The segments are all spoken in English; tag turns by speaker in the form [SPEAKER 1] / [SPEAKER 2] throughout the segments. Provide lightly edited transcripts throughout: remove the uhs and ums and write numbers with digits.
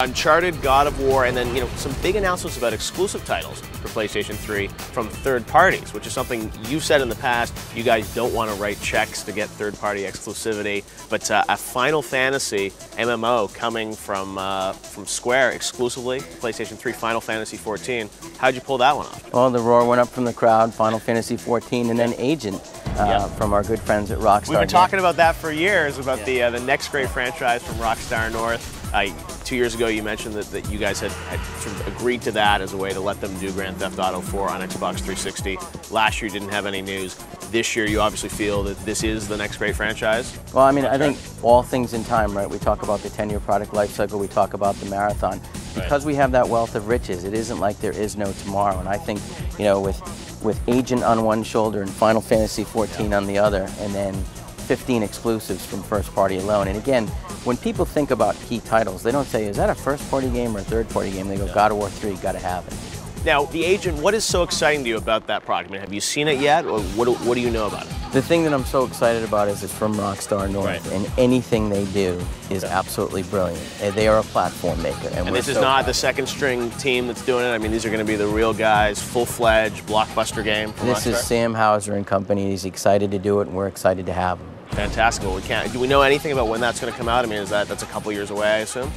[SPEAKER 1] Uncharted, God of War, and then some big announcements about exclusive titles for PlayStation 3 from third parties, which is something you've said in the past. You guys don't want to write checks to get third-party exclusivity, but a Final Fantasy MMO coming from Square exclusively, PlayStation 3 Final Fantasy 14. How'd you pull that one off?
[SPEAKER 2] Well, the roar went up from the crowd, Final Fantasy 14, and then Agent from our good friends at Rockstargames.
[SPEAKER 1] We've been talking about that for years, about the next great franchise from Rockstar North. 2 years ago, you mentioned that you guys had sort of agreed to that as a way to let them do Grand Theft Auto 4 on Xbox 360. Last year, you didn't have any news. This year, you obviously feel that this is the next great franchise.
[SPEAKER 2] Well, I mean, I think all things in time, right? We talk about the 10-year product life cycle. We talk about the marathon. Because we have that wealth of riches, it isn't like there is no tomorrow. And I think, with Agent on one shoulder and Final Fantasy 14 on the other, and then 15 exclusives from first party alone. And again, when people think about key titles, they don't say, is that a first party game or a third party game? They go, God of War 3, gotta have it.
[SPEAKER 1] Now, the Agent, what is so exciting to you about that product? I mean, have you seen it yet, or what do you know about it?
[SPEAKER 2] The thing that I'm so excited about is it's from Rockstar North, and anything they do is absolutely brilliant. They are a platform maker.
[SPEAKER 1] And this is not the second string team that's doing it? I mean, these are going to be the real guys, full-fledged blockbuster game from
[SPEAKER 2] This
[SPEAKER 1] Rockstar?
[SPEAKER 2] is Sam Houser and company. He's excited to do it, and we're excited to have him.
[SPEAKER 1] Fantastic. Well, do we know anything about when that's going to come out? I mean, that's a couple years away, I assume?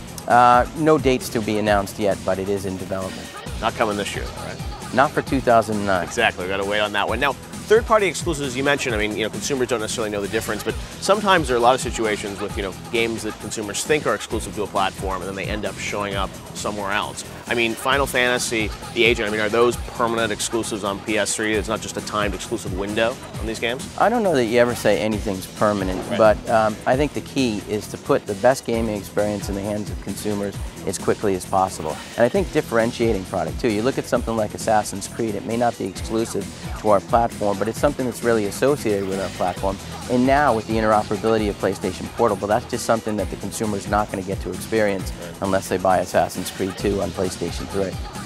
[SPEAKER 2] No dates to be announced yet, but it is in development.
[SPEAKER 1] Not coming this year, right?
[SPEAKER 2] Not for 2009.
[SPEAKER 1] Exactly. We've got to wait on that one. Now, third-party exclusives, you mentioned, I mean, consumers don't necessarily know the difference, but sometimes there are a lot of situations with, games that consumers think are exclusive to a platform, and then they end up showing up somewhere else. I mean, Final Fantasy, The Agent, I mean, are those permanent exclusives on PS3? It's not just a timed exclusive window on these games?
[SPEAKER 2] I don't know that you ever say anything's permanent, but I think the key is to put the best gaming experience in the hands of consumers as quickly as possible. And I think differentiating product too. You look at something like Assassin's Creed, it may not be exclusive to our platform, but it's something that's really associated with our platform. And now with the interoperability of PlayStation Portable, that's just something that the consumer's not going to get to experience unless they buy Assassin's Creed 2 on PlayStation 3.